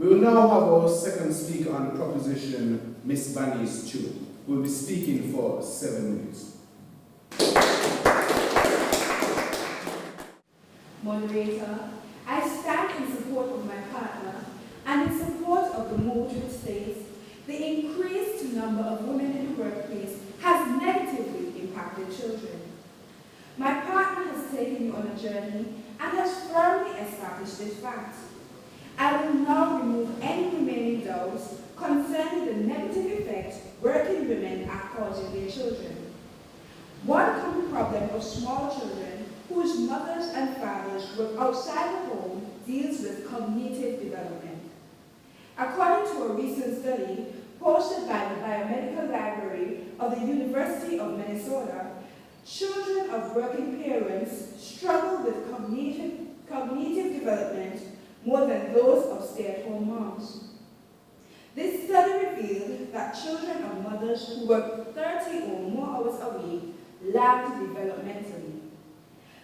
We will now have our second speaker on the proposition, Miss Bunny Stewart, who will be speaking for 7 minutes. Moderator, I stand in support of my partner and in support of the move which states the increased number of women in the workplace has negatively impacted children. My partner has taken me on a journey and has firmly established this fact. I will now remove any remaining doubts concerning the negative effect working women are causing their children. One common problem of small children whose mothers and fathers work outside the home deals with cognitive development. According to a recent study posted by the Biomedical Library of the University of Minnesota, children of working parents struggle with cognitive development more than those of stay-at-home moms. This study revealed that children of mothers who work 30 or more hours a week lagged developmentally.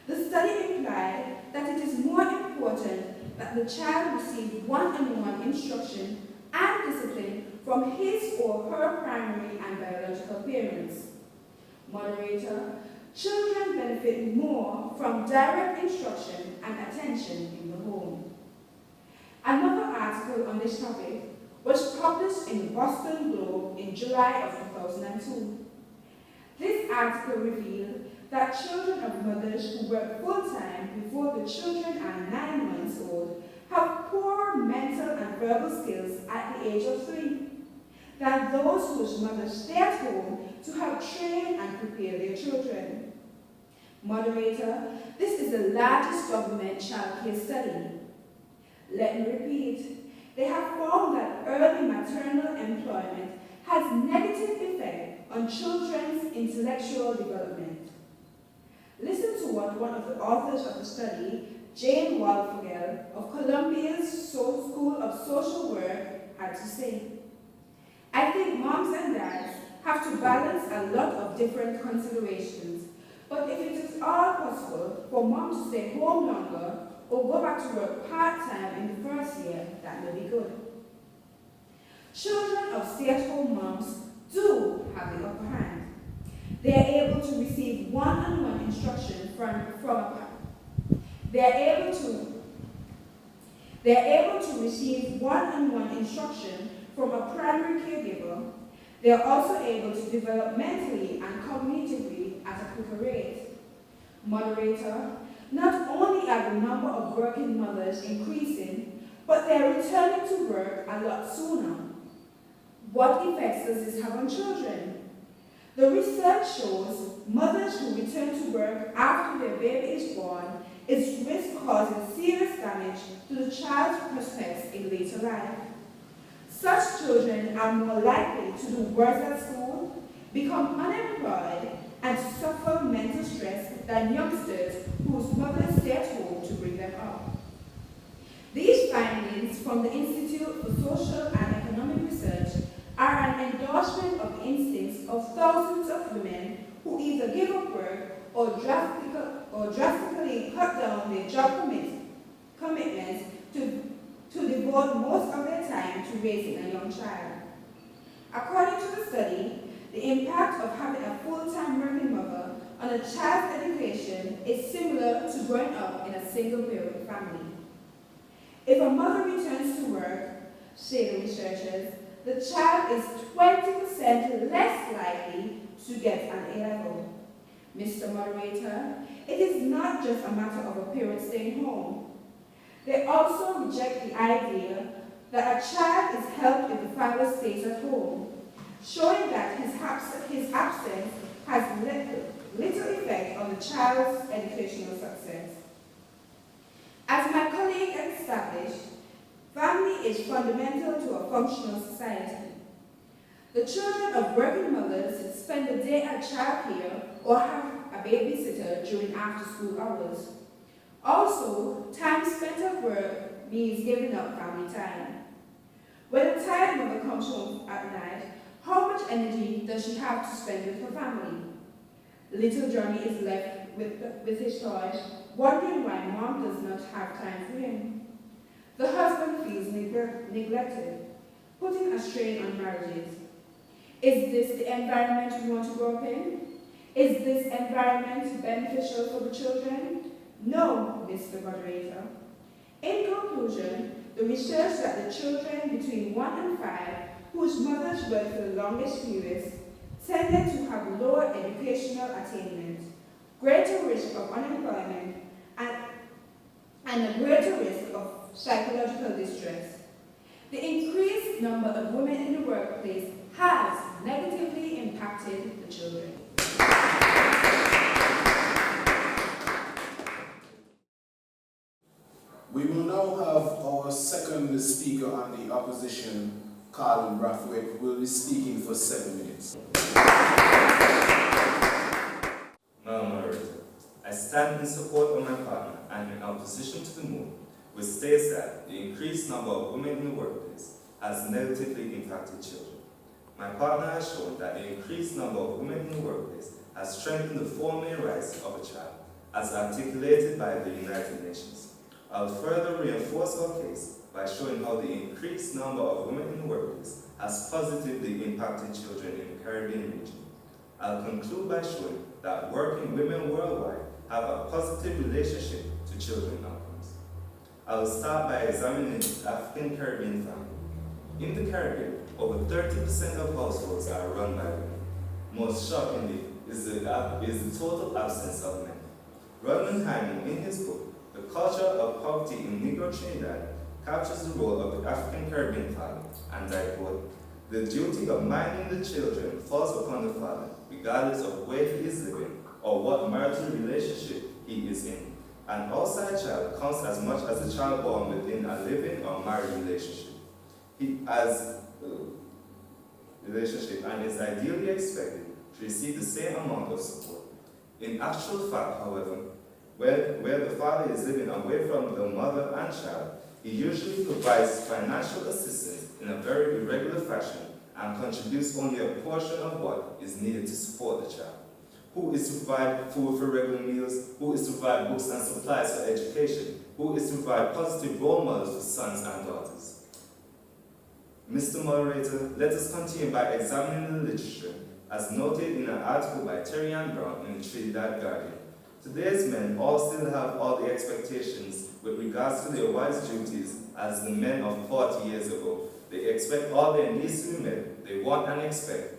The study implied that it is more important that the child receive one-on-one instruction and discipline from his or her primary and biological parents. Moderator, children benefit more from direct instruction and attention in the home. Another article on this topic was published in the Boston Globe in July of 2002. This article revealed that children of mothers who work full-time before the children are 9 months old have poorer mental and verbal skills at the age of 3 than those whose mothers stay at home to help train and prepare their children. Moderator, this is the largest government child care study. Let me repeat, they have found that early maternal employment has negative effect on children's intellectual development. Listen to what one of the authors of the study, Jane Waldfogel of Columbia's School of Social Work, had to say. I think moms and dads have to balance a lot of different considerations, but if it is all possible for mom to stay home longer or go back to work part-time in the first year, that may be good. Children of stay-at-home moms do have the upper hand. They are able to receive one-on-one instruction from a They are able to receive one-on-one instruction from a primary caregiver. They are also able to develop mentally and cognitively at a quicker rate. Moderator, not only are the number of working mothers increasing, but they are returning to work a lot sooner. What effects does this have on children? The research shows mothers who return to work after their baby is born is risk causing serious damage to the child's prospects in later life. Such children are more likely to do worse at school, become unemployed, and suffer mental stress than youngsters whose mothers stay at home to bring them up. These findings from the Institute for Social and Economic Research are an endorsement of the instincts of thousands of women who either give up work or drastically cut down their job commitments to devote most of their time to raising a young child. According to the study, the impact of having a full-time working mother on a child's education is similar to growing up in a single-parent family. If a mother returns to work, say the researchers, the child is 20% less likely to get an A-level. Mr. Moderator, it is not just a matter of a parent staying home. They also reject the idea that a child is helped if the father stays at home, showing that his absence has little effect on the child's educational success. As my colleague established, family is fundamental to a functional society. The children of working mothers spend the day at childcare or have a babysitter during after-school hours. Also, time spent at work means giving up family time. When a tired mother comes home at night, how much energy does she have to spend with her family? Little Johnny is left with his toys, wondering why mom does not have time for him. The husband feels neglected, putting a strain on marriages. Is this the environment we want to grow up in? Is this environment beneficial for the children? No, Mr. Moderator. In conclusion, the research that the children between 1 and 5, whose mothers worked for the longest periods, tended to have lower educational attainment, greater risk of unemployment, and a greater risk of psychological distress. The increased number of women in the workplace has negatively impacted the children. We will now have our second speaker on the opposition, Colin Brathwaite, who will be speaking for 7 minutes. Madam Moderator, I stand in support of my partner and in opposition to the move, which states that the increased number of women in the workplace has negatively impacted children. My partner has shown that the increased number of women in the workplace has strengthened the 4 main rights of a child, as articulated by the United Nations. I'll further reinforce our case by showing how the increased number of women in the workplace has positively impacted children in the Caribbean region. I'll conclude by showing that working women worldwide have a positive relationship to children outcomes. I'll start by examining the African Caribbean family. In the Caribbean, over 30% of households are run by women. Most shockingly is the total absence of men. Rodman Hyman, in his book, The Culture of Poverty in Negro Trinidad, captures the role of the African Caribbean father, and I quote, "The duty of minding the children falls upon the father, regardless of where he is living or what marital relationship he is in. An outside child counts as much as a child born within a living or married relationship. And is ideally expected to receive the same amount of support. In actual fact, however, where the father is living away from the mother and child, he usually provides financial assistance in a very irregular fashion and contributes only a portion of what is needed to support the child. Who is to provide food for regular meals? Who is to provide books and supplies for education? Who is to provide positive role models for sons and daughters? Mr. Moderator, let us continue by examining the literature, as noted in an article by Terry Ann Brown in the Trinidad Guardian. Today's men all still have all the expectations with regards to their wives' duties as the men of 40 years ago. They expect all their needs to be met. They want and expect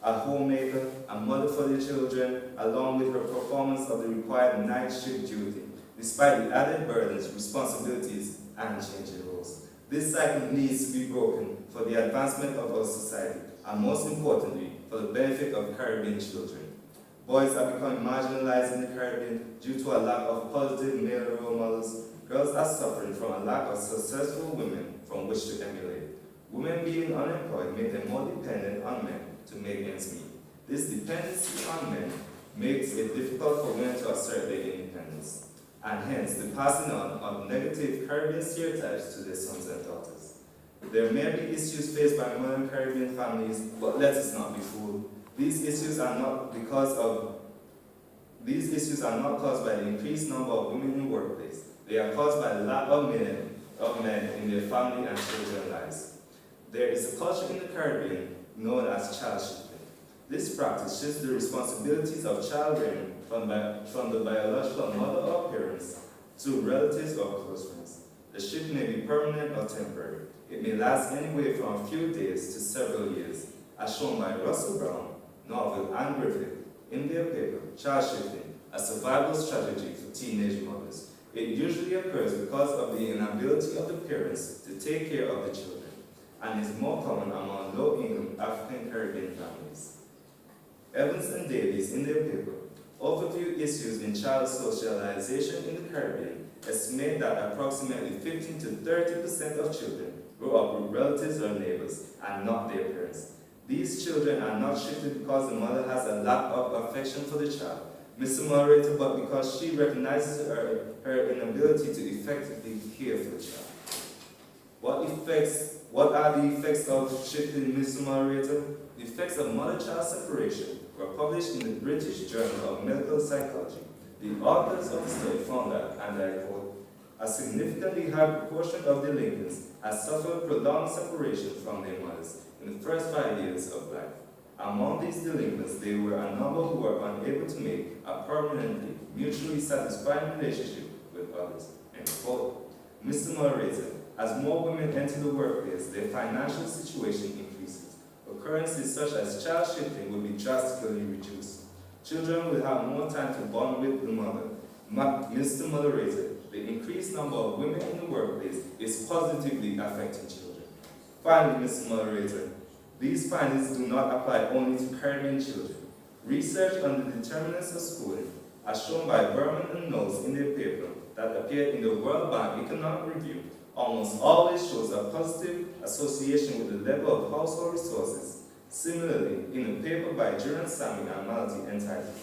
a homemaker, a mother for their children, along with her performance of the required night shift duty, despite the added burdens, responsibilities, and changing roles. This cycle needs to be broken for the advancement of our society, and most importantly, for the benefit of Caribbean children. Boys are becoming marginalized in the Caribbean due to a lack of positive male role models. Girls are suffering from a lack of successful women from which to emulate. Women being unemployed make them more dependent on men to make ends meet. This dependency on men makes it difficult for women to assert their independence, and hence the passing on of negative Caribbean stereotypes to their sons and daughters. There may be issues faced by modern Caribbean families, but let us not be fooled. These issues are not caused by the increased number of women in the workplace. They are caused by the lack of men in their family and children's lives. There is a culture in the Caribbean known as child shifting. This practice shifts the responsibilities of child rearing from the biological mother or parents to relatives or close friends. The shift may be permanent or temporary. It may last anywhere from a few days to several years, as shown by Russell Brown, Norville, and Griffith in their paper, Child Shifting, a Survival Strategy for Teenage Mothers. It usually occurs because of the inability of the parents to take care of the children, and is more common among low-income African Caribbean families. Evans and Davies, in their paper, Overview Issues in Child Socialization in the Caribbean, estimate that approximately 15 to 30% of children grow up with relatives or neighbors and not their parents. These children are not shifted because the mother has a lack of affection for the child, Mr. Moderator, but because she recognizes her inability to effectively care for the child. What are the effects of shifting, Mr. Moderator? The effects of mother-child separation were published in the British Journal of Medical Psychology. The authors of the study found that, and I quote, A significantly high proportion of delinquents has suffered prolonged separation from their mothers in the first 5 years of life. Among these delinquents, there were a number who were unable to make a permanently, mutually satisfying relationship with others. End quote. Mr. Moderator, as more women enter the workplace, their financial situation increases. Occurrences such as child shifting will be drastically reduced. Children will have more time to bond with the mother. Mr. Moderator, the increased number of women in the workplace is positively affecting children. Finally, Mr. Moderator, these findings do not apply only to Caribbean children. Research on the determinants of schooling, as shown by Berman and Knowles in their paper that appeared in the World Bank Economic Review, almost always shows a positive association with the level of household resources. Similarly, in a paper by Jiran Sami and Malati entitled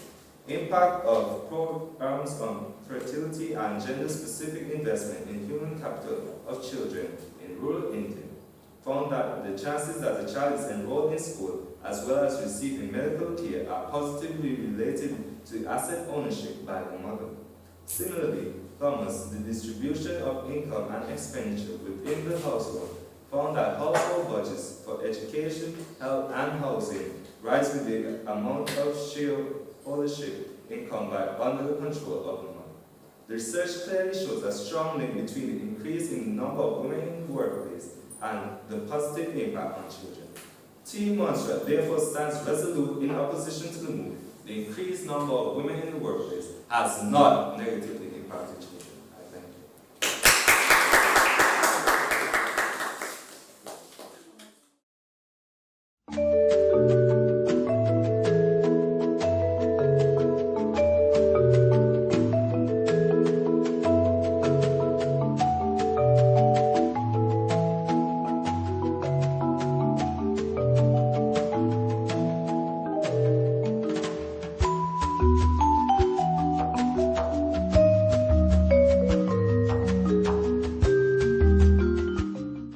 Impact of Programs on Fertility and Gender-Specific Investment in Human Capital of Children in Rural India, found that the chances that a child is enrolled in school as well as receiving medical care are positively related to asset ownership by the mother. Similarly, Thomas, the distribution of income and expenditure within the household, found that household budgets for education, health, and housing rise with the amount of shared ownership income under the control of the mother. The research clearly shows a strong link between the increase in the number of women in the workplace and the positive impact on children. Team Montserrat therefore stands resolute in opposition to the move. The increased number of women in the workplace has not negatively